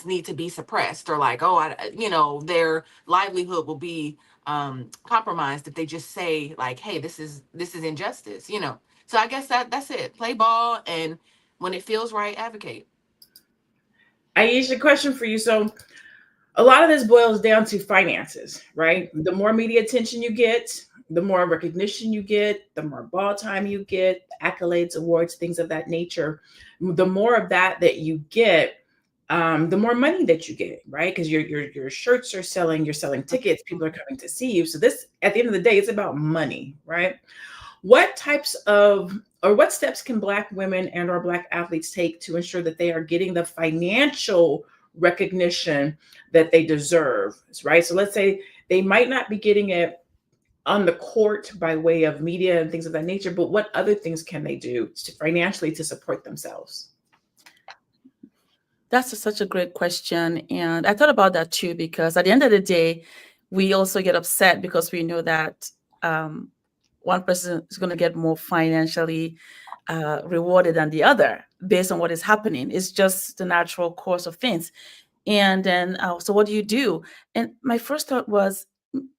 need to be suppressed, or like, oh, their livelihood will be compromised if they just say like, hey, this is injustice, so I guess that's it. Play ball, and when it feels right, advocate. Aisha, question for you. So a lot of this boils down to finances, right? The more media attention you get, the more recognition you get, the more ball time you get, accolades, awards, things of that nature. The more of that you get, the more money that you get, right? Because your shirts are selling, you're selling tickets, people are coming to see you. So this, at the end of the day, it's about money, right? What types of or what steps can Black women and or Black athletes take to ensure that they are getting the financial recognition that they deserve, right? So let's say they might not be getting it on the court by way of media and things of that nature, but what other things can they do financially to support themselves? That's such a great question. And I thought about that too, because at the end of the day, we also get upset because we know that um, one person is going to get more financially rewarded than the other based on what is happening. It's just the natural course of things. And then, so what do you do? And my first thought was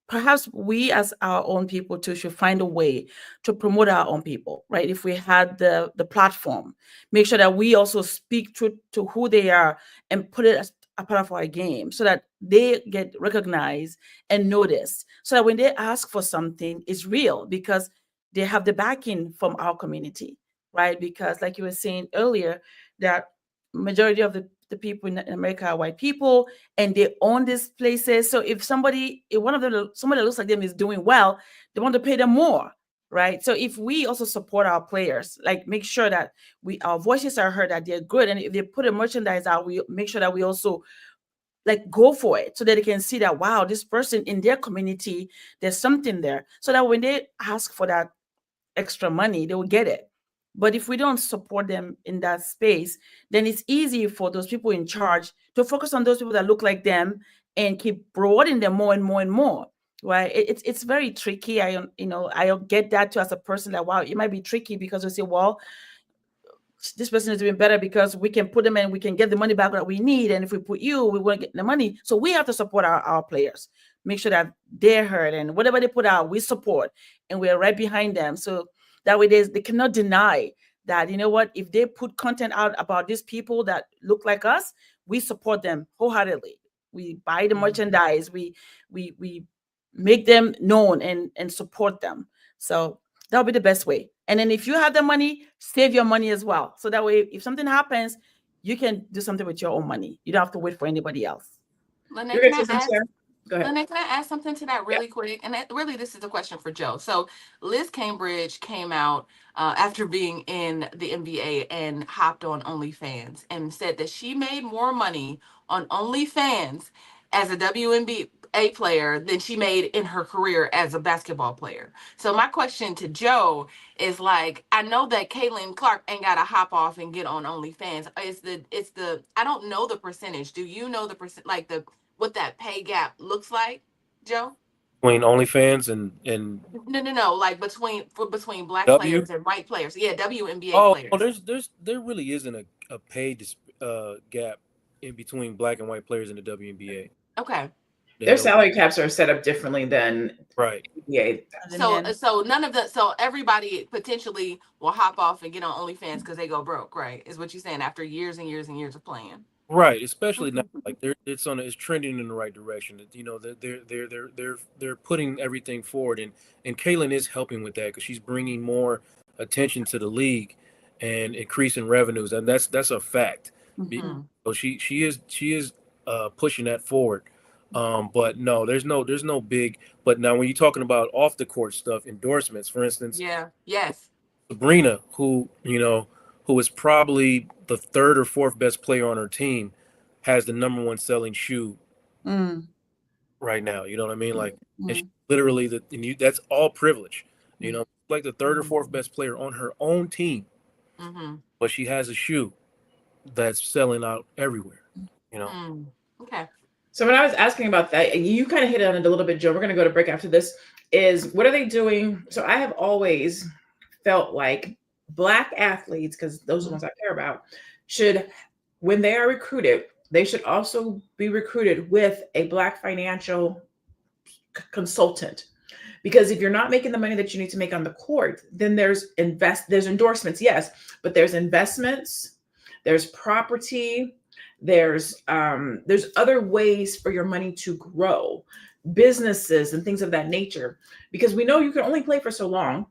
perhaps we as our own people too should find a way to promote our own people, right? If we had the platform, make sure that we also speak to who they are and put it as a part of our game so that they get recognized and noticed, so that when they ask for something, it's real because they have the backing from our community, right? Because like you were saying earlier, that majority of the people in America are white people and they own these places. So if one of them, somebody that looks like them is doing well, they want to pay them more, right? So if we also support our players, like make sure that our voices are heard, that they're good, and if they put a merchandise out, we make sure that we also like go for it so that they can see that wow, this person in their community, there's something there, so that when they ask for that extra money, they will get it. But if we don't support them in that space, then it's easy for those people in charge to focus on those people that look like them and keep rewarding them more and more and more. Right? It's very tricky. I get that too as a person that wow, it might be tricky because we say, well, this person is doing better because we can put them in, we can get the money back that we need. And if we put you, we won't get the money. So we have to support our players, make sure that they're heard, and whatever they put out, we support and we're right behind them. So that way they cannot deny that, you know what, if they put content out about these people that look like us, we support them wholeheartedly. We buy the merchandise, we make them known and support them. So that'll be the best way. And then if you have the money, save your money as well. So that way, if something happens, you can do something with your own money. You don't have to wait for anybody else. Lene, You're can going I to say ask? something, go ahead. Lene, can I ask something to that Yeah. really quick? And really, this is a question for Joe. So, Liz Cambridge came out after being in the NBA and hopped on OnlyFans and said that she made more money on OnlyFans as a WNBA player than she made in her career as a basketball player. So, my question to Joe is like, I know that Caitlin Clark ain't got to hop off and get on OnlyFans. It's the I don't know the percentage. Do you know the percent, like the what that pay gap looks like, Joe? between OnlyFans and No, no, no. Like between black W. players and white players. Yeah, WNBA Oh, players. there really isn't a pay gap in between black and white players in the WNBA. Okay. Their There, salary caps are set up differently than right. NBA. The So men. so everybody potentially will hop off and get on OnlyFans because they go broke, right? Is what you're saying after years and years and years of playing. Right, especially now, like it's trending in the right direction. You know, they're putting everything forward, and Kaylin is helping with that because she's bringing more attention to the league and increasing revenues, and that's a fact. Mhm. So she is pushing that forward. But no, there's no big. But now when you're talking about off the court stuff, endorsements, for instance, Yeah. Yes. Sabrina, who is probably the third or fourth best player on her team, has the number one selling shoe Mm. right now. You know what I mean? Like, and she's Mm. literally that's all privilege. You Mm-hmm. know, like the third or fourth best player on her own team, Mm-hmm. but she has a shoe that's selling out everywhere. You know, Mm. Okay. So when I was asking about that, you kind of hit on it a little bit, Joe. We're going to go to break after this. Is what are they doing? So I have always felt like Black athletes, because those are the ones I care about, should, when they are recruited, they should also be recruited with a Black financial consultant. Because if you're not making the money that you need to make on the court, then there's endorsements, yes, but there's investments, there's property, there's other ways for your money to grow, businesses and things of that nature. Because we know you can only play for so long.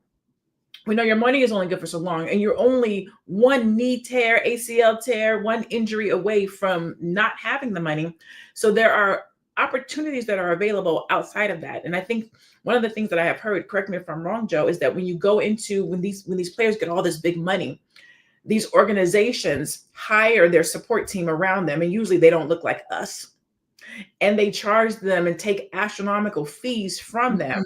We know your money is only good for so long, and you're only one knee tear, ACL tear, one injury away from not having the money. So there are opportunities that are available outside of that. And I think one of the things that I have heard, correct me if I'm wrong, Joe, is that when you go into, when these players get all this big money, these organizations hire their support team around them, and usually they don't look like us. And they charge them and take astronomical fees from them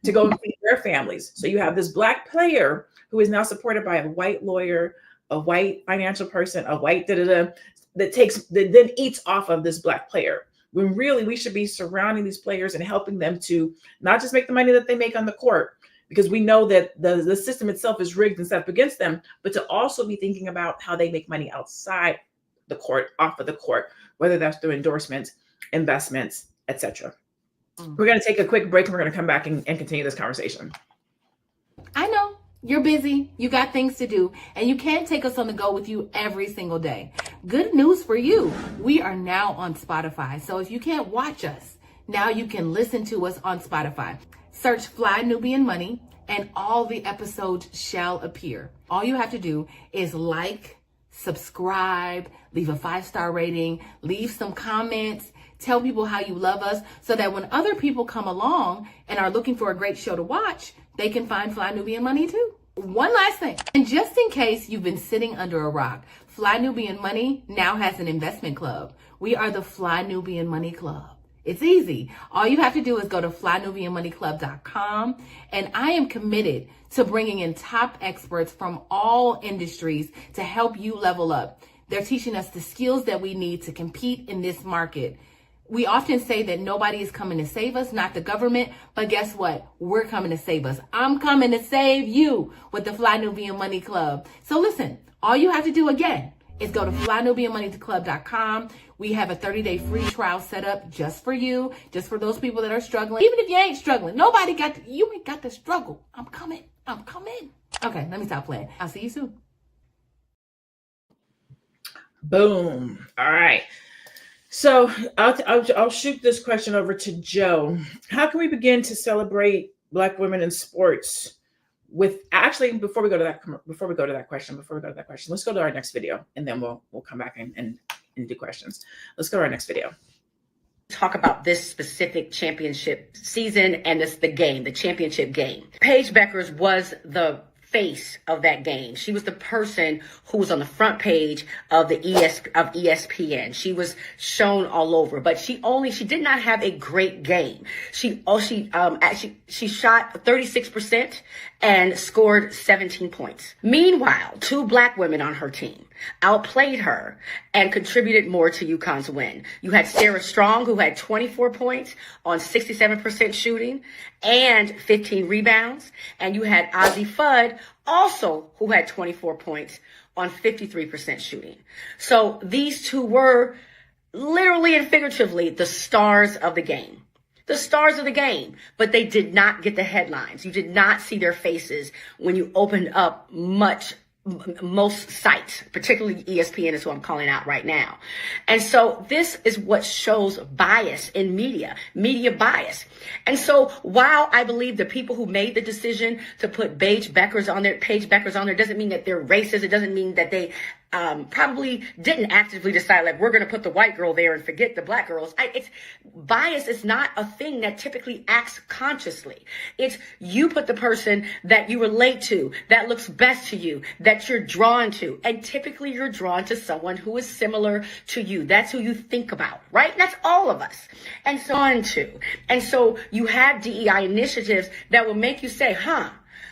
to go and feed their families. So you have this Black player who is now supported by a white lawyer, a white financial person, a white that then eats off of this Black player. When really we should be surrounding these players and helping them to not just make the money that they make on the court, because we know that the system itself is rigged and set up against them, but to also be thinking about how they make money outside the court, off of the court, whether that's through endorsements, investments, etc. We're going to take a quick break, and we're going to come back and continue this conversation. I know you're busy, you got things to do, and you can't take us on the go with you every single day. Good news for you. We are now on Spotify. So if you can't watch us, now you can listen to us on Spotify. Search Fly Nubian Money and all the episodes shall appear. All you have to do is like, subscribe, leave a 5-star rating, leave some comments, tell people how you love us so that when other people come along and are looking for a great show to watch, they can find Fly Nubian Money too. One last thing, and just in case you've been sitting under a rock, Fly Nubian Money now has an investment club. We are the Fly Nubian Money Club. It's easy. All you have to do is go to flynubianmoneyclub.com, and I am committed to bringing in top experts from all industries to help you level up. They're teaching us the skills that we need to compete in this market. We often say that nobody is coming to save us, not the government, but guess what? We're coming to save us. I'm coming to save you with the Fly Nubian Money Club. So listen, all you have to do again is go to flynubianmoneyclub.com. We have a 30-day free trial set up just for you, just for those people that are struggling. Even if you ain't struggling, you ain't got to struggle. I'm coming. Okay, let me stop playing. I'll see you soon. Boom. All right. So I'll shoot this question over to Joe. How can we begin to celebrate Black women in sports? Before we go to that question, let's go to our next video, and then we'll come back and do questions. Let's go to our next video. Talk about this specific championship season and the championship game. Paige Beckers was the face of that game. She was the person who was on the front page of ESPN. She was shown all over, but she did not have a great game. She shot 36% and scored 17 points. Meanwhile, 2 Black women on her team outplayed her and contributed more to UConn's win. You had Sarah Strong, who had 24 points on 67% shooting and 15 rebounds. And you had Ozzie Fudd, also, who had 24 points on 53% shooting. So these 2 were literally and figuratively the stars of the game. The stars of the game, but they did not get the headlines. You did not see their faces when you opened up most sites, particularly ESPN is who I'm calling out right now. And so this is what shows bias in media bias. And so while I believe the people who made the decision to put Paige Beckers on there doesn't mean that they're racist. It doesn't mean that they probably didn't actively decide, like, we're going to put the white girl there and forget the Black girls. Bias is not a thing that typically acts consciously. It's you put the person that you relate to, that looks best to you, that you're drawn to. And typically you're drawn to someone who is similar to you. That's who you think about, right? That's all of us. And so on too. And so you have DEI initiatives that will make you say,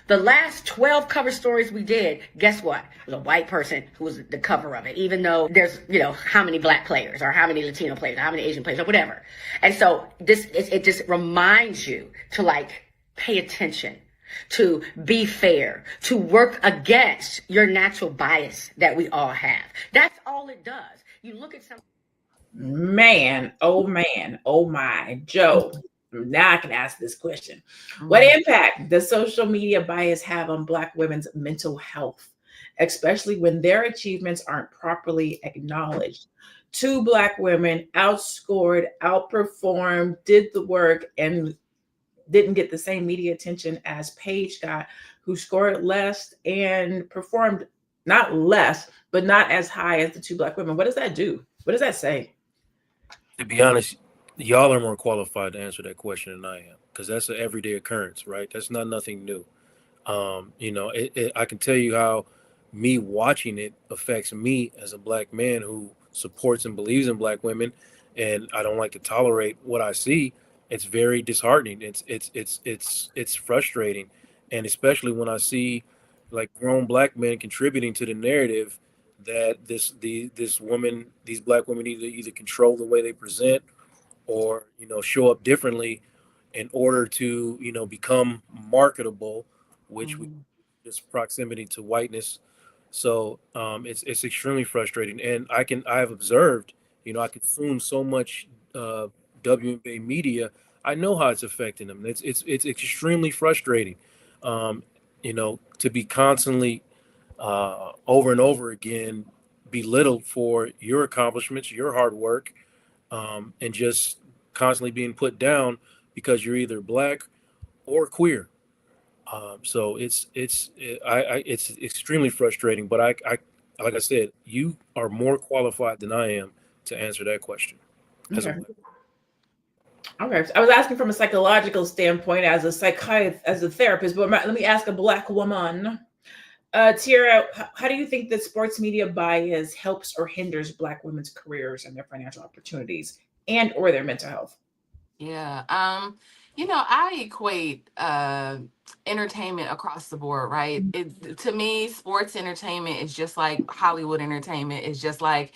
the last 12 cover stories we did, guess what? It was a white person who was the cover of it, even though there's, how many Black players or how many Latino players or how many Asian players or whatever. And so it just reminds you to pay attention, to be fair, to work against your natural bias that we all have. That's all it does. You look at something. Man, oh my, Joe. Now I can ask this question. What Mhm. impact does social media bias have on Black women's mental health, especially when their achievements aren't properly acknowledged? Two Black women outscored, outperformed, did the work, and didn't get the same media attention as Paige got, who scored less and performed not less, but not as high as the two Black women. What does that do? What does that say? To be honest, y'all are more qualified to answer that question than I am, because that's an everyday occurrence, right? That's not nothing new. I can tell you how me watching it affects me as a black man who supports and believes in black women, and I don't like to tolerate what I see. It's very disheartening. It's frustrating, and especially when I see like grown black men contributing to the narrative that these black women either control the way they present or show up differently in order to become marketable, which we Mhm. just proximity to whiteness. So it's extremely frustrating, and I have observed. I consume so much WNBA media. I know how it's affecting them. It's extremely frustrating. Um, to be constantly over and over again belittled for your accomplishments, your hard work, and just constantly being put down because you're either black or queer. So it's extremely frustrating. But I like I said, you are more qualified than I am to answer that question as a Okay. black. Okay. So I was asking from a psychological standpoint as a psychiatrist, as a therapist, but let me ask a Black woman. Tiara, how do you think that sports media bias helps or hinders Black women's careers and their financial opportunities and or their mental health? Yeah. I equate entertainment across the board, right? To me, sports entertainment is just like Hollywood entertainment, is just like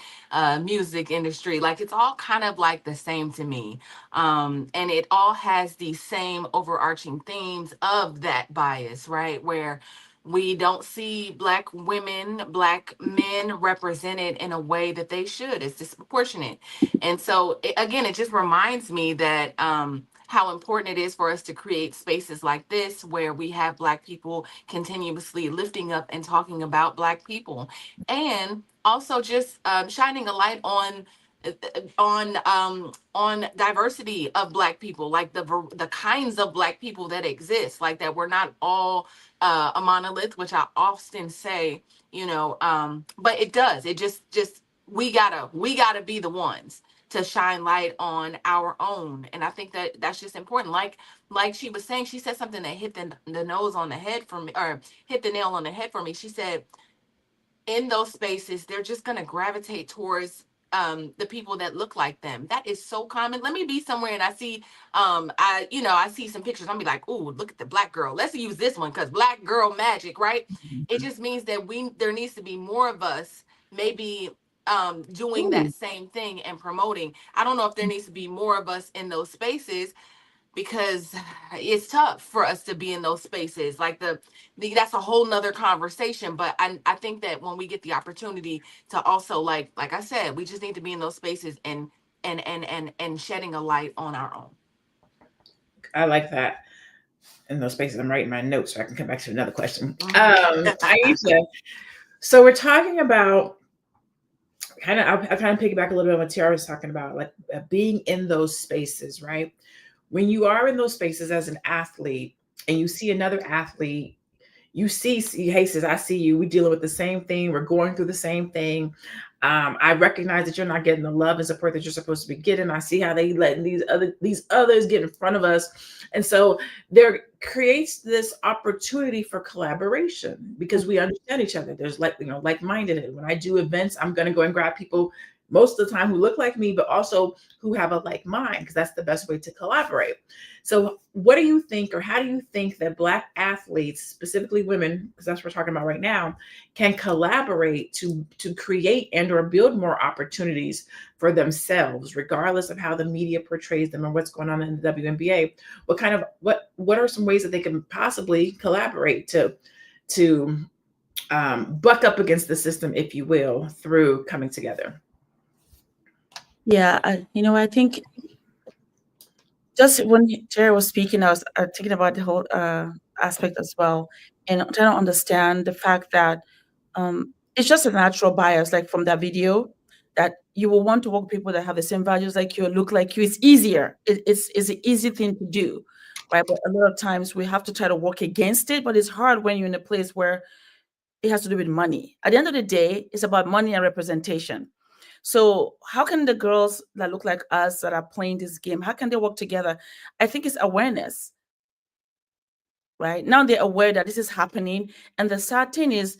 music industry. Like it's all kind of like the same to me. And it all has the same overarching themes of that bias, right? Where we don't see black women, black men represented in a way that they should. It's disproportionate. And so again, it just reminds me that how important it is for us to create spaces like this where we have black people continuously lifting up and talking about black people, and also just shining a light on diversity of black people, like the kinds of black people that exist, like that we're not all a monolith, which I often say, but it does, it just we gotta be the ones to shine light on our own. And I think that that's just important. Like she was saying, she said something that hit the nose on the head for me, or hit the nail on the head for me. She said in those spaces, they're just going to gravitate towards the people that look like them. That is so common. Let me be somewhere and I see I see some pictures. I'll be like, "Ooh, look at the black girl. Let's use this one because black girl magic," right? It just means that we there needs to be more of us maybe doing that Ooh. same thing and promoting. I don't know if there needs to be more of us in those spaces, because it's tough for us to be in those spaces, like that's a whole nother conversation. But I think that when we get the opportunity to also, like I said, we just need to be in those spaces and shedding a light on our own. I like that. In those spaces, I'm writing my notes so I can come back to another question. Mhm. Aisha, so we're talking about I kind of piggyback a little bit on what Tiara was talking about, like being in those spaces, right? When you are in those spaces as an athlete and you see another athlete, you see, hey, says, I see you. We're dealing with the same thing. We're going through the same thing. I recognize that you're not getting the love and support that you're supposed to be getting. I see how they letting these others get in front of us, and so there creates this opportunity for collaboration because we understand each other. There's like-minded. When I do events, I'm going to go and grab people most of the time who look like me, but also who have a like mind, because that's the best way to collaborate. So what do you think, or how do you think that Black athletes, specifically women, because that's what we're talking about right now, can collaborate to create and or build more opportunities for themselves, regardless of how the media portrays them and what's going on in the WNBA? What are some ways that they can possibly collaborate to buck up against the system, if you will, through coming together? Yeah, I think just when Jerry was speaking, I was thinking about the whole aspect as well, and trying to understand the fact that it's just a natural bias, like from that video, that you will want to work with people that have the same values like you, look like you. It's easier. It's an easy thing to do, right? But a lot of times we have to try to work against it, but it's hard when you're in a place where it has to do with money. At the end of the day, it's about money and representation. So how can the girls that look like us that are playing this game, how can they work together? I think it's awareness, right? Now they're aware that this is happening. And the sad thing is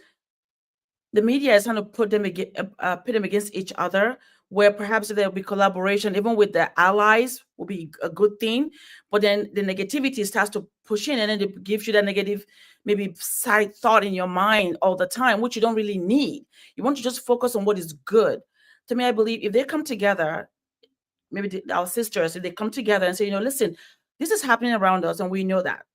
the media is trying to put them against each other, where perhaps there'll be collaboration, even with the allies, will be a good thing. But then the negativity starts to push in, and then it gives you that negative, maybe side thought in your mind all the time, which you don't really need. You want to just focus on what is good. To me, I believe if they come together, maybe our sisters, if they come together and say, listen, this is happening around us, and we know that.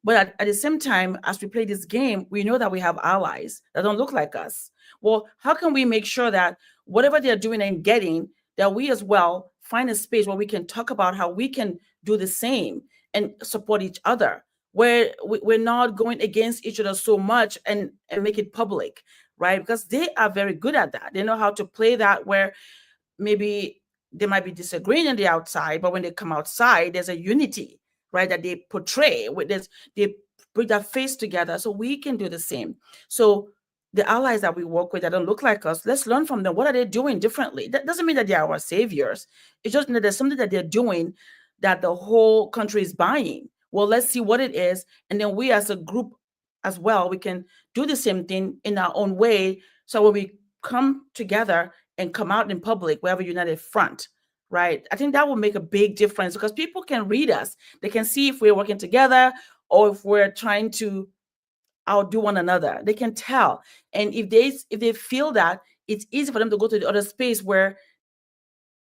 But at the same time, as we play this game, we know that we have allies that don't look like us. Well, how can we make sure that whatever they're doing and getting, that we as well find a space where we can talk about how we can do the same and support each other, where we're not going against each other so much and make it public, right? Because they are very good at that. They know how to play that, where maybe they might be disagreeing on the outside, but when they come outside, there's a unity, right? That they portray with this, they bring that face together. So we can do the same. So the allies that we work with that don't look like us, let's learn from them. What are they doing differently? That doesn't mean that they are our saviors. It's just that there's something that they're doing that the whole country is buying. Well, let's see what it is. And then we as a group as well, we can do the same thing in our own way. So when we come together and come out in public, we have a united front, right? I think that will make a big difference because people can read us. They can see if we're working together or if we're trying to outdo one another. They can tell. And if they feel that, it's easy for them to go to the other space where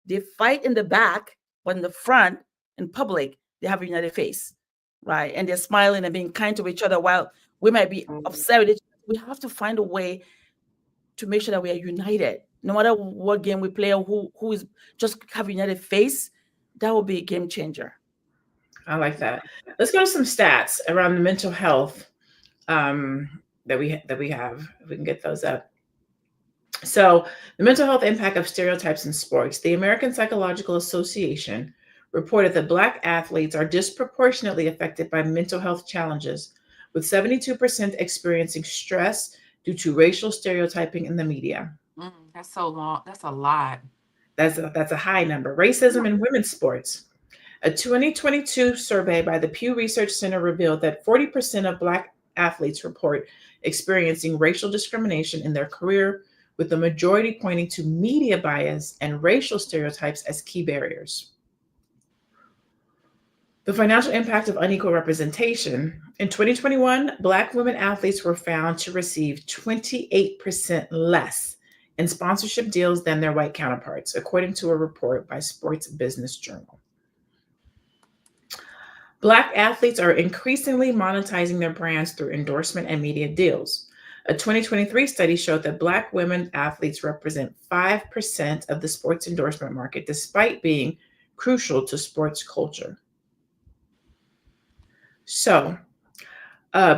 they fight in the back, but in the front, in public, they have a united face, right? And they're smiling and being kind to each other while we might be upset with each other. We have to find a way to make sure that we are united. No matter what game we play or who is just have a united face, that will be a game changer. I like that. Let's go to some stats around the mental health that we have. If we can get those up. So, the mental health impact of stereotypes in sports. The American Psychological Association reported that Black athletes are disproportionately affected by mental health challenges, with 72% experiencing stress due to racial stereotyping in the media. That's so long. That's a lot. That's a high number. Racism in women's sports. A 2022 survey by the Pew Research Center revealed that 40% of Black athletes report experiencing racial discrimination in their career, with the majority pointing to media bias and racial stereotypes as key barriers. The financial impact of unequal representation. In 2021, Black women athletes were found to receive 28% less in sponsorship deals than their white counterparts, according to a report by Sports Business Journal. Black athletes are increasingly monetizing their brands through endorsement and media deals. A 2023 study showed that Black women athletes represent 5% of the sports endorsement market, despite being crucial to sports culture. So,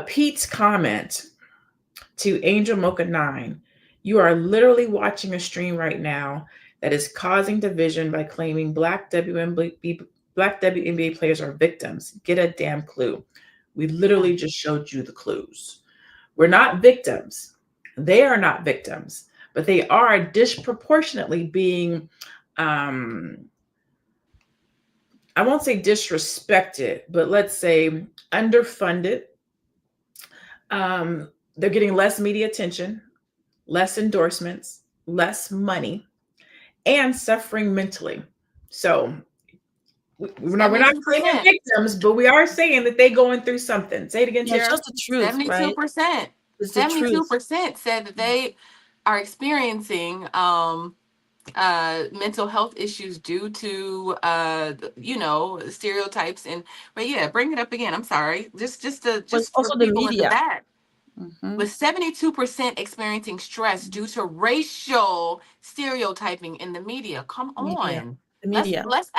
Pete's comment to Angel Mocha 9, you are literally watching a stream right now that is causing division by claiming Black WNBA players are victims. Get a damn clue. We literally just showed you the clues. We're not victims. They are not victims, but they are disproportionately being, I won't say disrespected, but let's say underfunded. They're getting less media attention, less endorsements, less money, and suffering mentally. So we're not saying they're victims, but we are saying that they're going through something. Say it again, Yeah, it's Tara. just the truth, right? 72%. It's the truth. 72% said that they are experiencing mental health issues due to stereotypes. But yeah, bring it up again. I'm sorry. Just But for also the people in the media. back. with 72% experiencing stress due to racial stereotyping in the media. Come Media. on. The media. Let's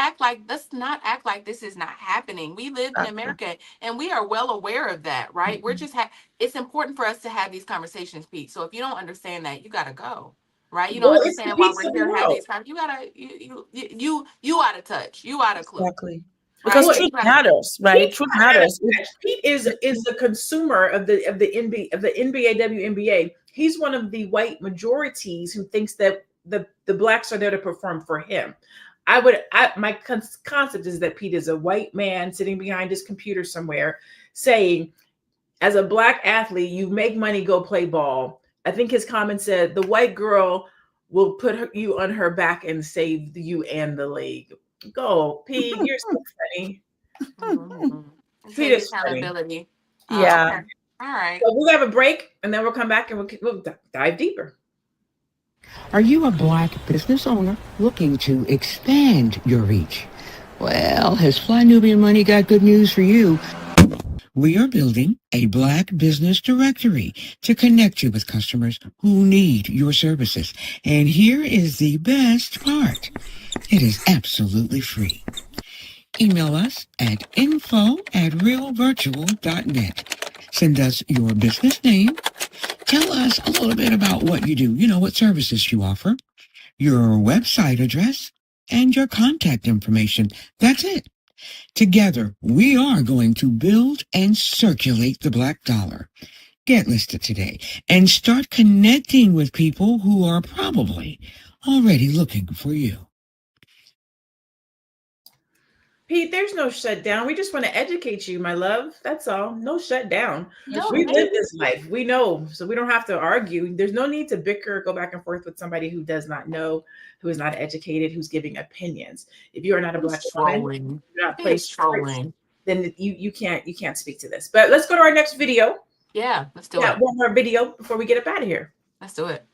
not act like this is not happening. We live in Exactly. America and we are well aware of that, right? We're just it's important for us to have these conversations, Pete. So if you don't understand that, you gotta go. Right? You don't Well, it's understand why Pete we're here having Samuel. these conversations. You gotta you out of touch. You out of clue. Exactly. Right? Because Well, truth You gotta matters, right? Pete's Truth not out of matters. touch. Pete is the consumer of the NBA WNBA. He's one of the white majorities who thinks that the blacks are there to perform for him. My concept is that Pete is a white man sitting behind his computer somewhere saying, as a black athlete, you make money, go play ball. I think his comment said the white girl will put you on her back and save you and the league. Go, Pete. You're so funny. Mhm. And Pete take is funny. accountability. Yeah. Okay. All right. So we'll have a break and then we'll come back and we'll dive deeper. Are you a black business owner looking to expand your reach? Well, has Fly Nubian Money got good news for you? We are building a black business directory to connect you with customers who need your services. And here is the best part. It is absolutely free. Email us at info@realvirtual.net. Send us your business name. Tell us a little bit about what you do, what services you offer, your website address, and your contact information. That's it. Together, we are going to build and circulate the black dollar. Get listed today and start connecting with people who are probably already looking for you. Pete, there's no shutdown. We just want to educate you, my love. That's all. No shutdown. No, We live hey, this life. We know. So we don't have to argue. There's no need to bicker, go back and forth with somebody who does not know, who is not educated, who's giving opinions. If you are not a he's black woman, trolling. you're not He is placed, trolling. then you can't speak to this. But let's go to our next video. Yeah, let's do Yeah, it. one more video before we get up out of here. Let's do it.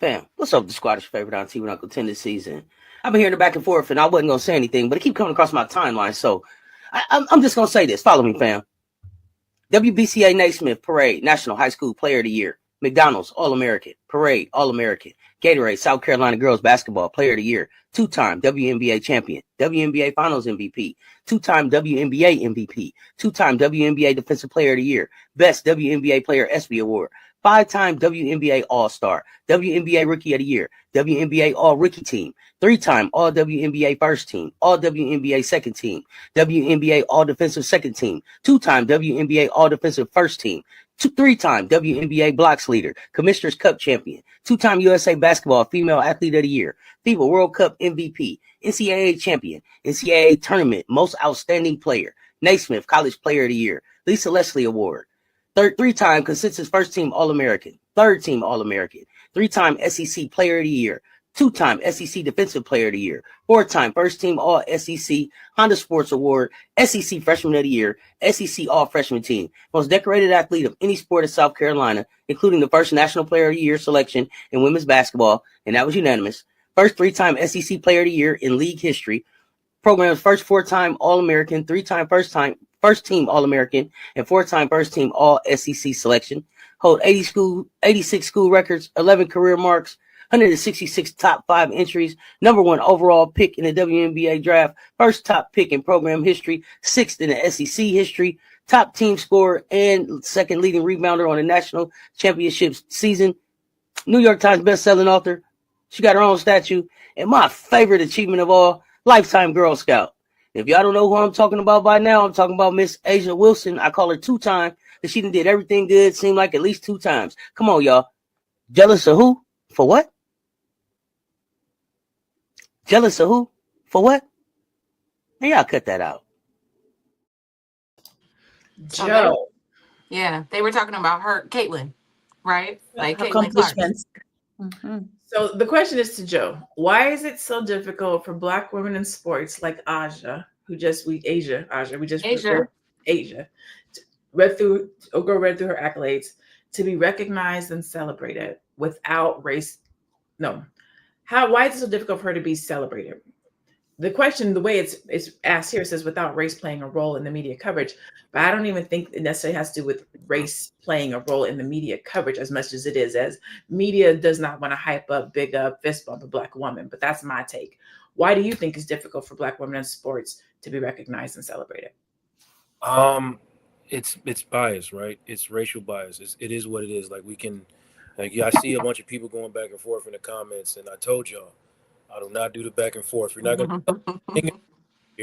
Fam, what's up? The squad is your favorite auntie with Uncle 10 this season. I've been hearing the back and forth, and I wasn't going to say anything, but it keep coming across my timeline, so I'm just going to say this. Follow me, fam. WBCA Naismith Parade, National High School Player of the Year. McDonald's All-American, Parade All-American. Gatorade South Carolina Girls Basketball Player of the Year. Two-time WNBA champion. WNBA Finals MVP. Two-time WNBA MVP. Two-time WNBA Defensive Player of the Year. Best WNBA Player ESPY Award. Five-time WNBA All-Star. WNBA Rookie of the Year. WNBA All-Rookie Team. Three-time All-WNBA First Team. All-WNBA Second Team. WNBA All-Defensive Second Team. Two-time WNBA All-Defensive First Team. Three-time WNBA Blocks Leader. Commissioner's Cup Champion. Two-time USA Basketball Female Athlete of the Year. FIBA World Cup MVP. NCAA Champion. NCAA Tournament Most Outstanding Player. Naismith College Player of the Year. Lisa Leslie Award. Three-time consensus first team All-American, third team All-American, three-time SEC Player of the Year, two-time SEC Defensive Player of the Year, four-time first team All-SEC Honda Sports Award, SEC Freshman of the Year, SEC All-Freshman Team, most decorated athlete of any sport in South Carolina, including the first National Player of the Year selection in women's basketball, and that was unanimous, first three-time SEC Player of the Year in league history, program's first four-time All-American, three-time first team All-American, and four-time first team All-SEC selection. Hold 86 school records, 11 career marks, 166 top 5 entries, number 1 overall pick in the WNBA draft, first top pick in program history, sixth in the SEC history, top team scorer, and second leading rebounder on the national championship season. New York Times best-selling author. She got her own statue. And my favorite achievement of all, lifetime Girl Scout. If y'all don't know who I'm talking about by now, I'm talking about Miss Asia Wilson. I call her two-time because she did everything good, seemed like at least 2 times. Come on, y'all. Jealous of who? For what? Jealous of who? For what? Man, y'all cut that out. So Joe. they were talking about her, Caitlin, right? Like Her Caitlin Clark. accomplishments. Mhm. So the question is to Joe: why is it so difficult for Black women in sports like Asia, Asia, read through her accolades, to be recognized and celebrated without race? No. Why is it so difficult for her to be celebrated the question, the way it's asked here, says without race playing a role in the media coverage. But I don't even think it necessarily has to do with race playing a role in the media coverage as much as it is as media does not want to hype up, big up, fist bump a Black woman. But that's my take. Why do you think it's difficult for Black women in sports to be recognized and celebrated? Um, it's bias, right? It's racial bias. It is what it is. Like we can, like yeah, I see a bunch of people going back and forth in the comments, and I told y'all, I do not do the back and forth. You're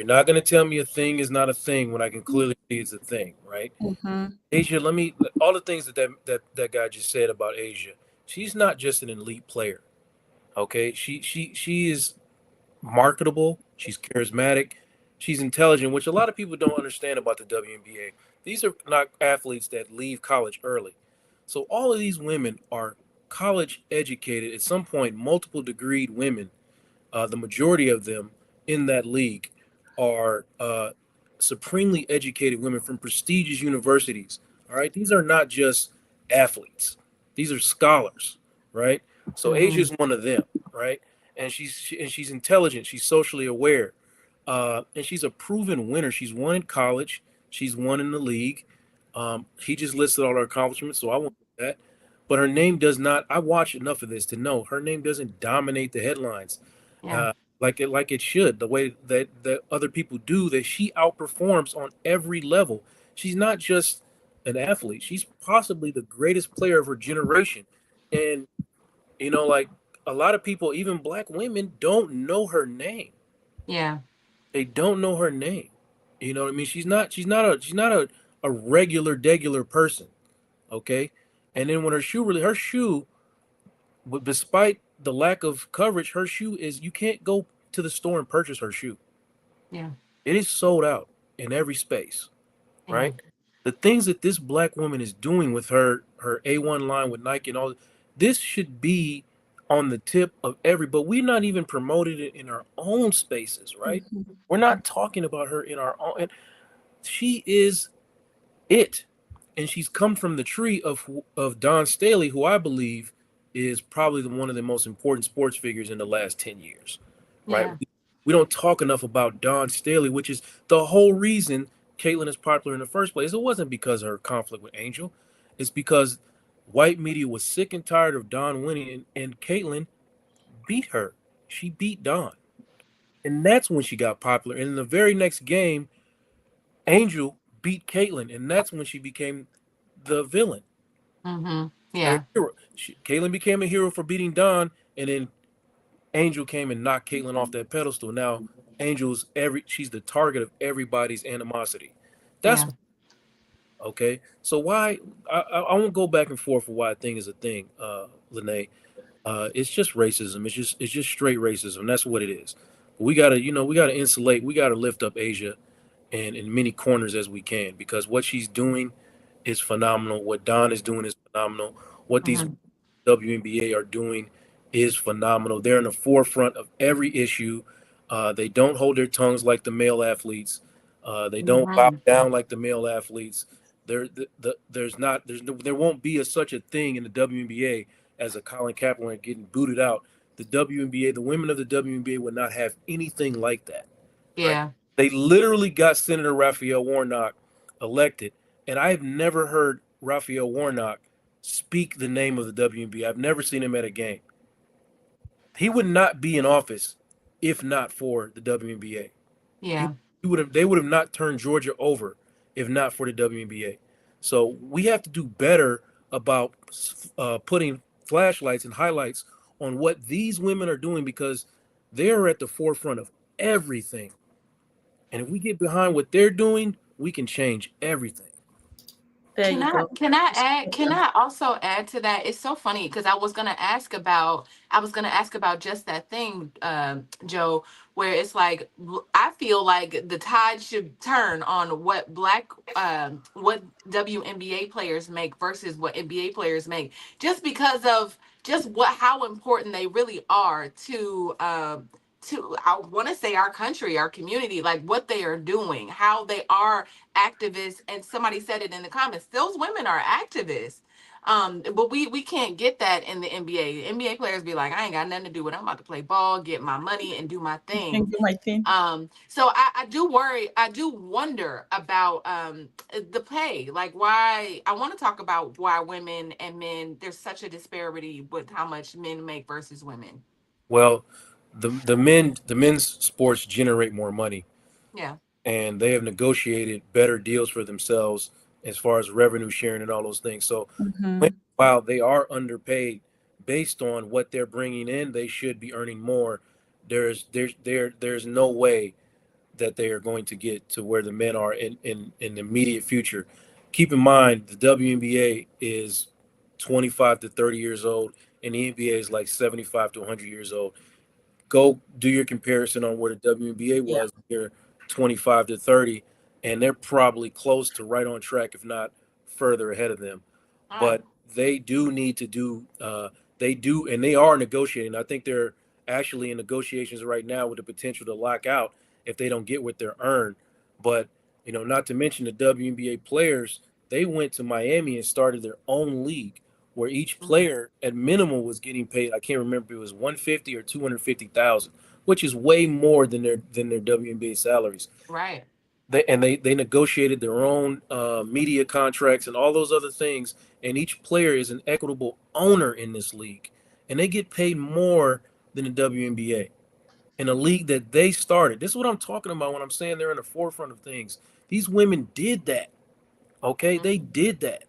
not gonna tell me a thing is not a thing when I can clearly see it's a thing, right? Mm-hmm. Asia, let me all the things that guy just said about Asia. She's not just an elite player. Okay, she is marketable. She's charismatic. She's intelligent, which a lot of people don't understand about the WNBA. These are not athletes that leave college early. So all of these women are college educated at some point, multiple degreed women. The majority of them in that league are supremely educated women from prestigious universities. All right, these are not just athletes; these are scholars, right? So Asia is one of them, right? And she's intelligent. She's socially aware, and she's a proven winner. She's won in college. She's won in the league. He just listed all her accomplishments, so I won't do that. But her name does not. I watch enough of this to know her name doesn't dominate the headlines Yeah. like it should. The way that other people do, that she outperforms on every level. She's not just an athlete. She's possibly the greatest player of her generation, and like a lot of people, even Black women, don't know her name. Yeah. They don't know her name. You know what I mean? She's not a regular degular person. Okay. And then when her shoe, despite the lack of coverage, her shoe is, you can't go to the store and purchase her shoe. Yeah. It is sold out in every space, Yeah. right? The things that this Black woman is doing with her A1 line with Nike and all this should be on the tip of but we're not even promoted it in our own spaces, right? Mm-hmm. We're not talking about her in our own. And she is it, and she's come from the tree of Don Staley, who I believe is probably one of the most important sports figures in the last 10 years, right? Yeah. We don't talk enough about Don Staley, which is the whole reason Caitlyn is popular in the first place. It wasn't because of her conflict with Angel. It's because white media was sick and tired of Don winning, and Caitlyn beat her. She beat Don. And that's when she got popular. And in the very next game, Angel beat Caitlyn, and that's when she became the villain. Mm-hmm. Or Yeah. hero. Caitlyn became a hero for beating Don, and then Angel came and knocked Caitlyn off that pedestal. Now she's the target of everybody's animosity. That's Yeah. okay. So why I won't go back and forth for why I think is a thing, Lene. It's just racism. It's just straight racism. That's what it is. We gotta insulate. We gotta lift up Asia and in many corners as we can, because what she's doing is phenomenal. What Don is doing is phenomenal. What these Mm-hmm. WNBA are doing is phenomenal. They're in the forefront of every issue. They don't hold their tongues like the male athletes. They don't bow Mm-hmm. down like the male athletes. There won't be such a thing in the WNBA as a Colin Kaepernick getting booted out. The WNBA, the women of the WNBA would not have anything like that, right? Yeah. They literally got Senator Raphael Warnock elected, and I've never heard Raphael Warnock speak the name of the WNBA. I've never seen him at a game. He would not be in office if not for the WNBA. He, Yeah. they would have not turned Georgia over if not for the WNBA. So we have to do better about putting flashlights and highlights on what these women are doing, because they're at the forefront of everything. And if we get behind what they're doing, we can change everything. There Can you I go. can I add can I also add to that? It's so funny because I was gonna ask about just that thing, Joe, where it's like I feel like the tide should turn on what WNBA players make versus what NBA players make, just because of just what how important they really are to I want to say our country, our community, like what they are doing, how they are activists. And somebody said it in the comments, those women are activists. But we can't get that in the NBA. The NBA players be like, I ain't got nothing to do with it. I'm about to play ball, get my money, and do my thing. Thank you, my thing. So I do worry, I do wonder about the pay. Like, why I want to talk about why women and men, there's such a disparity with how much men make versus women. Well, the men's sports generate more money, Yeah. and they have negotiated better deals for themselves as far as revenue sharing and all those things. So Mm-hmm. while they are underpaid based on what they're bringing in, they should be earning more. There's no way that they are going to get to where the men are in the immediate future. Keep in mind, the WNBA is 25 to 30 years old, and the NBA is like 75 to 100 years old. Go do your comparison on where the WNBA Yeah. was here 25 to 30, and they're probably close to right on track, if not further ahead of them. All right. But they do need to do, they do, and they are negotiating. I think they're actually in negotiations right now with the potential to lock out if they don't get what they're earned. But, not to mention the WNBA players, they went to Miami and started their own league where each Mhm. player at minimum was getting paid. I can't remember if it was 150 or 250,000, which is way more than their WNBA salaries. Right. They negotiated their own media contracts and all those other things, and each player is an equitable owner in this league, and they get paid more than the WNBA in a league that they started. This is what I'm talking about when I'm saying they're in the forefront of things. These women did that. Okay, they Mhm. did that.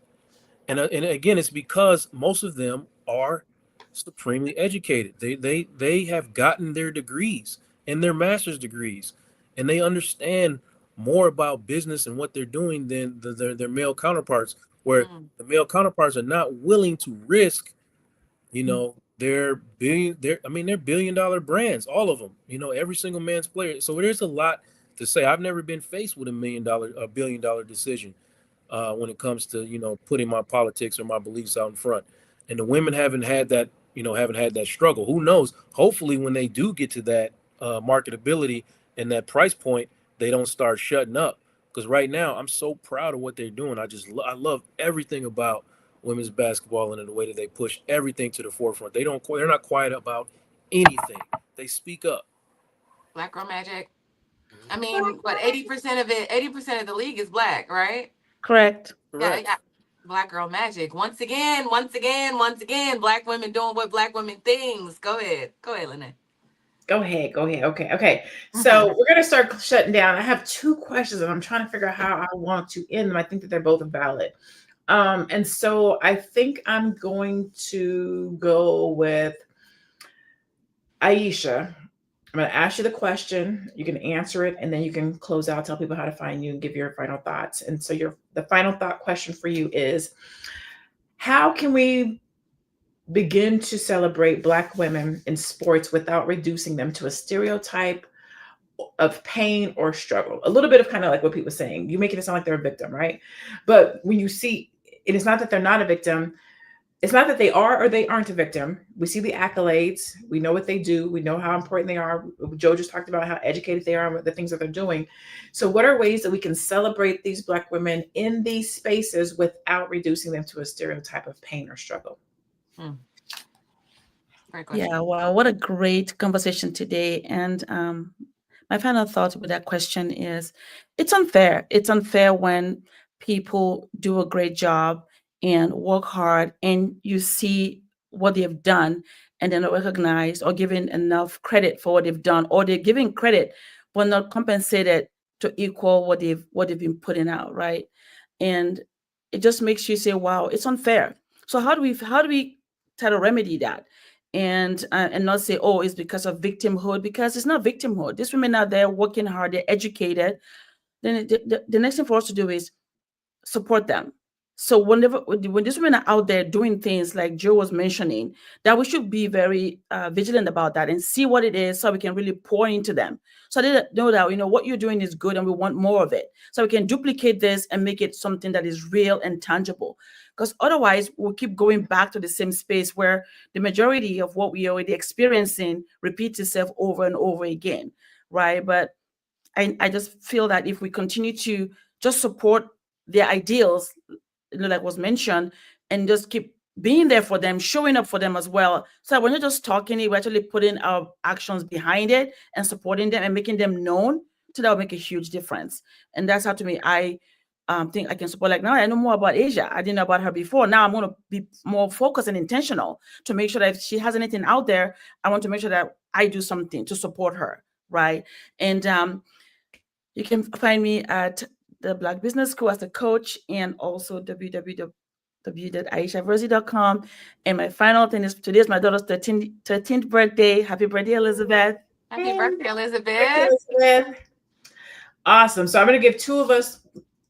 And again, it's because most of them are supremely educated. They have gotten their degrees and their master's degrees, and they understand more about business and what they're doing than their male counterparts. Where Mm. the male counterparts are not willing to risk, they're billion-dollar brands, all of them. Every single man's player. So there's a lot to say. I've never been faced with a billion-dollar decision when it comes to putting my politics or my beliefs out in front. And the women haven't had that struggle. Who knows? Hopefully, when they do get to that marketability and that price point, they don't start shutting up. Because right now, I'm so proud of what they're doing. I love everything about women's basketball and the way that they push everything to the forefront. They're not quiet about anything. They speak up. Black girl magic. I mean, what, 80% of it, 80% of the league is black, right? Correct. Yeah, Correct. yeah. Black girl magic. Once again, once again, once again, black women doing what black women things. Go ahead. Go ahead, Lynette. Go ahead. Go ahead. Okay. Okay. So we're going to start shutting down. I have two questions and I'm trying to figure out how I want to end them. I think that they're both valid. And so I think I'm going to go with Aisha. I'm going to ask you the question. You can answer it, and then you can close out, tell people how to find you, and give your final thoughts. And so, the final thought question for you is: how can we begin to celebrate Black women in sports without reducing them to a stereotype of pain or struggle? A little bit of kind of like what people were saying. You making it sound like they're a victim, right? But when you see, it is not that they're not a victim. It's not that they are or they aren't a victim. We see the accolades. We know what they do. We know how important they are. Joe just talked about how educated they are and the things that they're doing. So, what are ways that we can celebrate these Black women in these spaces without reducing them to a stereotype of pain or struggle? Great question. Yeah, well, what a great conversation today. And my final thought with that question is it's unfair. It's unfair when people do a great job and work hard and you see what they've done and they're not recognized or given enough credit for what they've done, or they're giving credit but not compensated to equal what they've been putting out, right? And it just makes you say, wow, it's unfair. So how do we try to remedy that? And not say, oh, it's because of victimhood, because it's not victimhood. These women are there working hard, they're educated. Then the next thing for us to do is support them. So when these women are out there doing things like Joe was mentioning, that we should be very vigilant about that and see what it is, so we can really pour into them. So they know that what you're doing is good and we want more of it. So we can duplicate this and make it something that is real and tangible. Because otherwise, we'll keep going back to the same space where the majority of what we are already experiencing repeats itself over and over again, right? But I just feel that if we continue to just support their ideals, like was mentioned, and just keep being there for them, showing up for them as well. So when you're just talking it, we're actually putting our actions behind it and supporting them and making them known. So that will make a huge difference. And that's how, to me, I think I can support. Like now, I know more about Asia. I didn't know about her before. Now I'm going to be more focused and intentional to make sure that if she has anything out there, I want to make sure that I do something to support her, right? And you can find me at the Black Business School as a coach, and also www.aishaverzi.com. And my final thing is, today is my daughter's 13th birthday. Happy birthday, Elizabeth. Happy birthday, Birthday, Elizabeth. Elizabeth. Awesome. So I'm going to give two of us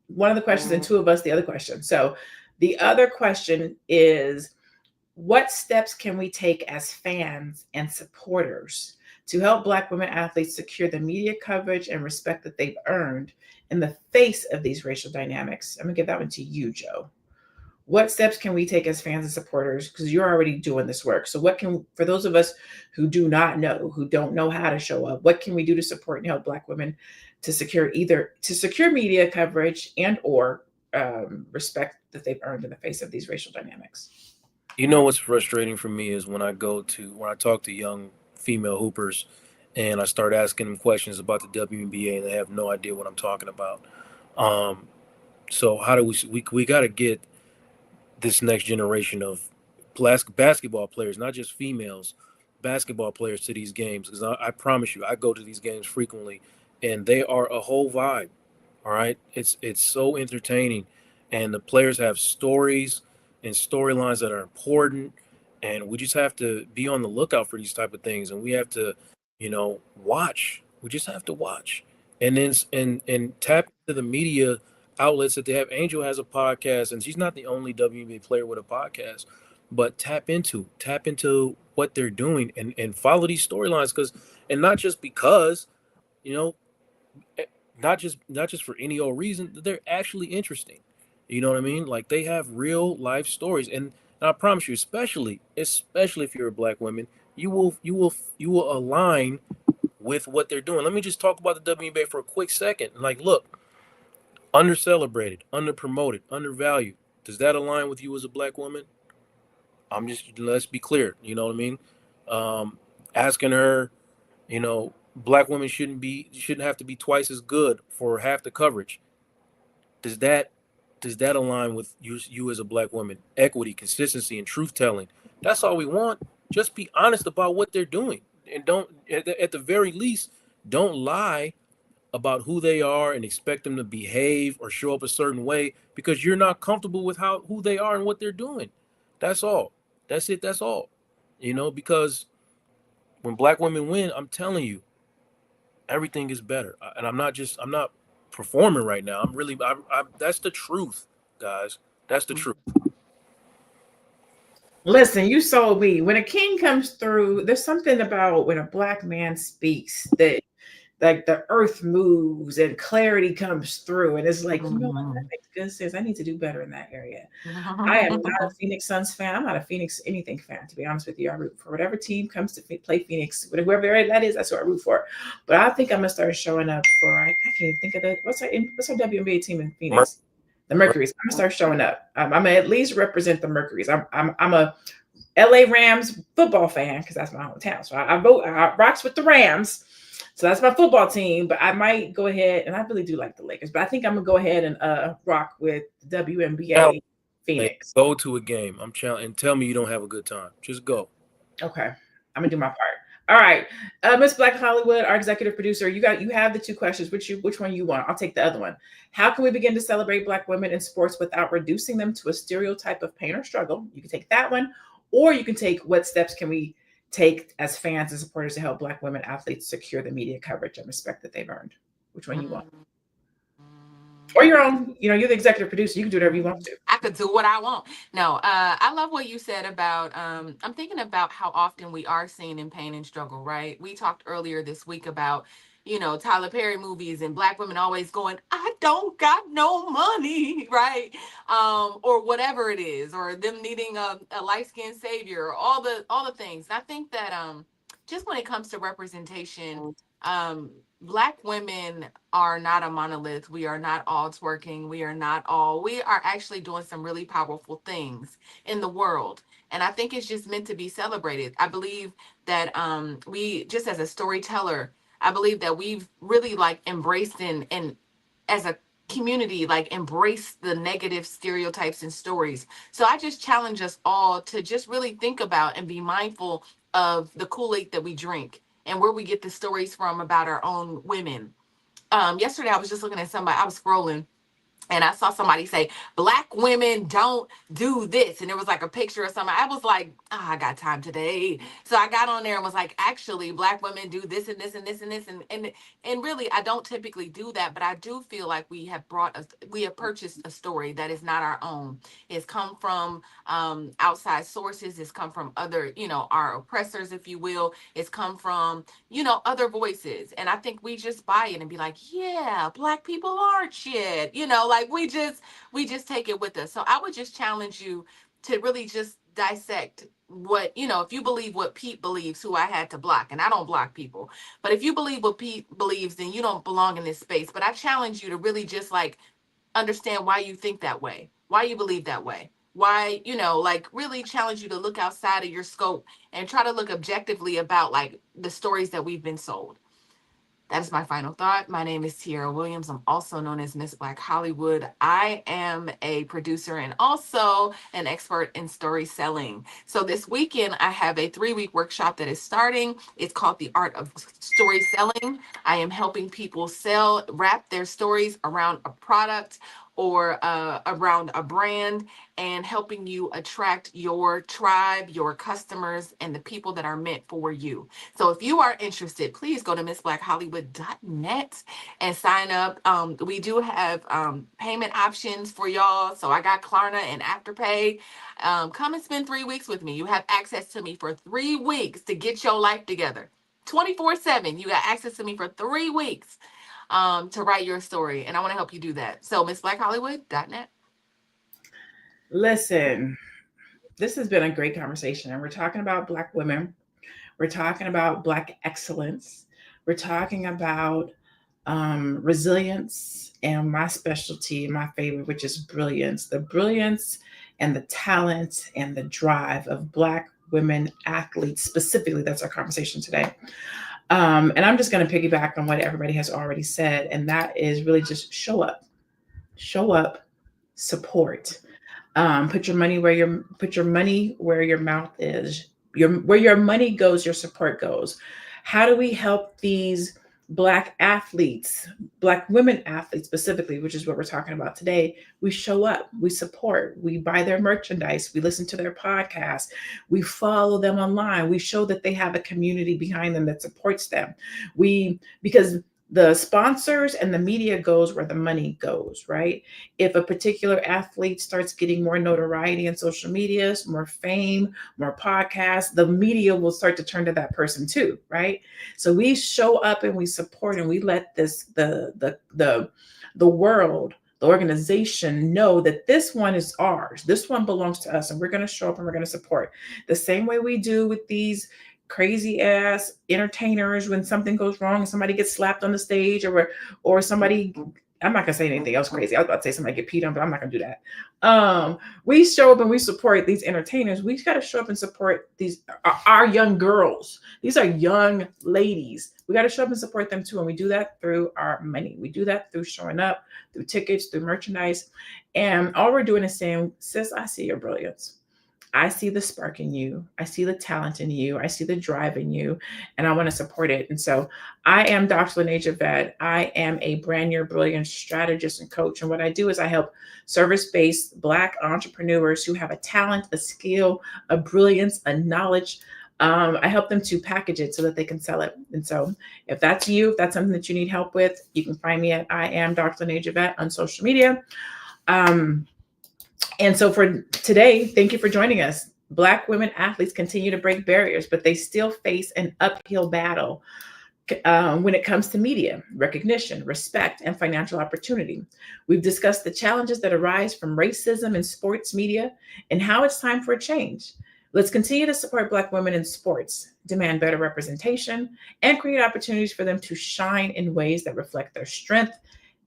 one of the questions and two of us the other question. So the other question is, what steps can we take as fans and supporters to help Black women athletes secure the media coverage and respect that they've earned in the face of these racial dynamics? I'm going to give that one to you, Joe. What steps can we take as fans and supporters? Because you're already doing this work. So what can, for those of us who do not know, who don't know how to show up, what can we do to support and help Black women to secure media coverage and or respect that they've earned in the face of these racial dynamics? You know what's frustrating for me is when I talk to young female hoopers and I start asking them questions about the WNBA and they have no idea what I'm talking about. So how do we got to get this next generation of basketball players, not just females, basketball players to these games? Because I promise you, I go to these games frequently, and they are a whole vibe. All right, it's so entertaining, and the players have stories and storylines that are important, and we just have to be on the lookout for these type of things, and we have to, watch. We just have to watch, and then and tap into the media outlets that they have. Angel has a podcast, and she's not the only WNBA player with a podcast. But tap into what they're doing and follow these storylines, and not just because, you know, not just for any old reason. They're actually interesting. You know what I mean? Like they have real life stories, and I promise you, especially if you're a Black woman, you will align with what they're doing. Let me just talk about the WNBA for a quick second. Like, look, under celebrated, under promoted, undervalued. Does that align with you as a Black woman? Let's be clear. You know what I mean? Asking her, Black women shouldn't have to be twice as good for half the coverage. Does that align with you as a Black woman? Equity, consistency, and truth telling. That's all we want. Just be honest about what they're doing, and don't, at the very least, don't lie about who they are and expect them to behave or show up a certain way because you're not comfortable with who they are and what they're doing. That's all. That's it. That's all. Because when Black women win, I'm telling you, everything is better. And I'm not performing right now. I'm really, that's the truth, guys. That's the truth. Listen, you sold me. When a king comes through, there's something about when a Black man speaks that, like, the earth moves and clarity comes through, and it's like, you know what, that makes good sense. I need to do better in that area. I am not a Phoenix Suns fan. I'm not a Phoenix anything fan, to be honest with you. I root for whatever team comes to play Phoenix, whoever that is. That's what I root for. But I think I'm gonna start showing up for. I can't even think of that. What's our WNBA team in Phoenix? The Mercury's. I'm gonna start showing up. I'm gonna at least represent the Mercury's. I'm a LA Rams football fan because that's my hometown. So I rocks with the Rams. So that's my football team, but I might go ahead, and I really do like the Lakers, but I think I'm gonna go ahead and rock with WNBA Phoenix. Go to a game. I'm challenging, and tell me you don't have a good time. Just go. Okay, I'm gonna do my part. All right, Miss Black Hollywood, our executive producer, you have the two questions. Which one you want? I'll take the other one. How can we begin to celebrate Black women in sports without reducing them to a stereotype of pain or struggle? You can take that one, or you can take what steps can we take as fans and supporters to help Black women athletes secure the media coverage and respect that they've earned? Which one you want? Or your own, you're the executive producer. You can do whatever you want to. I could do what I want. No, I love what you said about, I'm thinking about how often we are seen in pain and struggle, right? We talked earlier this week about, Tyler Perry movies and Black women always going, I don't got no money, right? Or whatever it is, or them needing a light-skinned savior, or all the things. And I think that, just when it comes to representation, Black women are not a monolith. We are not all twerking. We are actually doing some really powerful things in the world. And I think it's just meant to be celebrated. I believe that we, just as a storyteller, I believe that we've really like embraced and as a community, like embrace the negative stereotypes and stories. So I just challenge us all to just really think about and be mindful of the Kool-Aid that we drink and where we get the stories from about our own women. Yesterday I was just looking at somebody, I was scrolling, and I saw somebody say, Black women don't do this. And it was like a picture of somebody. I was like, I got time today. So I got on there and was like, actually, Black women do this and this and this and this. And really, I don't typically do that, but I do feel like we have purchased a story that is not our own. It's come from outside sources. It's come from other, our oppressors, if you will. It's come from, other voices. And I think we just buy it and be like, yeah, Black people aren't shit. Like we just take it with us. So I would just challenge you to really just dissect what, if you believe what Pete believes, who I had to block, and I don't block people, but if you believe what Pete believes, then you don't belong in this space. But I challenge you to really just like understand why you think that way, why you believe that way. Why, like really challenge you to look outside of your scope and try to look objectively about like the stories that we've been sold. That is my final thought. My name is Tiara Williams. I'm also known as Miss Black Hollywood. I am a producer and also an expert in story selling. So this weekend, I have a 3-week workshop that is starting. It's called The Art of Story Selling. I am helping people wrap their stories around a product or around a brand, and helping you attract your tribe, your customers, and the people that are meant for you. So if you are interested, please go to missblackhollywood.net and sign up. We do have payment options for y'all. So I got Klarna and Afterpay. Come and spend 3 weeks with me. You have access to me for 3 weeks to get your life together. 24/7. You got access to me for 3 weeks to write your story. And I want to help you do that. So missblackhollywood.net. Listen, this has been a great conversation, and we're talking about Black women. We're talking about Black excellence. We're talking about resilience, and my specialty, my favorite, which is brilliance. The brilliance and the talent and the drive of Black women athletes, specifically. That's our conversation today. And I'm just going to piggyback on what everybody has already said, and that is really just show up, support. Put your money where your mouth is. Where your money goes, your support goes. How do we help these Black athletes, Black women athletes specifically, which is what we're talking about today? We show up, we support, we buy their merchandise, we listen to their podcasts, we follow them online, we show that they have a community behind them that supports them. Because the sponsors and the media goes where the money goes, right? If a particular athlete starts getting more notoriety in social medias, more fame, more podcasts, the media will start to turn to that person too, right? So we show up and we support, and we let the world, the organization know that this one is ours. This one belongs to us, and we're going to show up and we're going to support the same way we do with these crazy ass entertainers. When something goes wrong and somebody gets slapped on the stage, or somebody, I'm not gonna say anything else crazy. I was about to say somebody get peed on, but I'm not gonna do that. We show up and we support these entertainers. We got to show up and support these our young girls. These are young ladies. We got to show up and support them too, and we do that through our money. We do that through showing up, through tickets, through merchandise, and all we're doing is saying, sis, I see your brilliance. I see the spark in you. I see the talent in you. I see the drive in you, and I want to support it. And so I am Dr. Lene Javed. I am a brand new brilliance strategist and coach. And what I do is I help service-based Black entrepreneurs who have a talent, a skill, a brilliance, a knowledge. I help them to package it so that they can sell it. And so if that's you, if that's something that you need help with, you can find me at I am Dr. Lene Javed on social media. And so for today, thank you for joining us. Black women athletes continue to break barriers, but they still face an uphill battle when it comes to media, recognition, respect, and financial opportunity. We've discussed the challenges that arise from racism in sports media and how it's time for a change. Let's continue to support Black women in sports, demand better representation, and create opportunities for them to shine in ways that reflect their strength,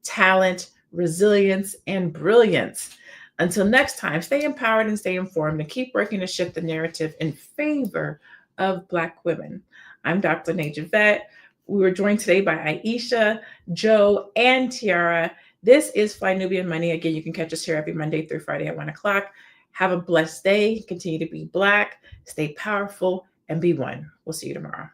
talent, resilience, and brilliance. Until next time, stay empowered and stay informed, and keep working to shift the narrative in favor of Black women. I'm Dr. Najavette. We were joined today by Aisha, Joe, and Tiara. This is Fly Nubian Money. Again, you can catch us here every Monday through Friday at 1 o'clock. Have a blessed day. Continue to be Black, stay powerful, and be one. We'll see you tomorrow.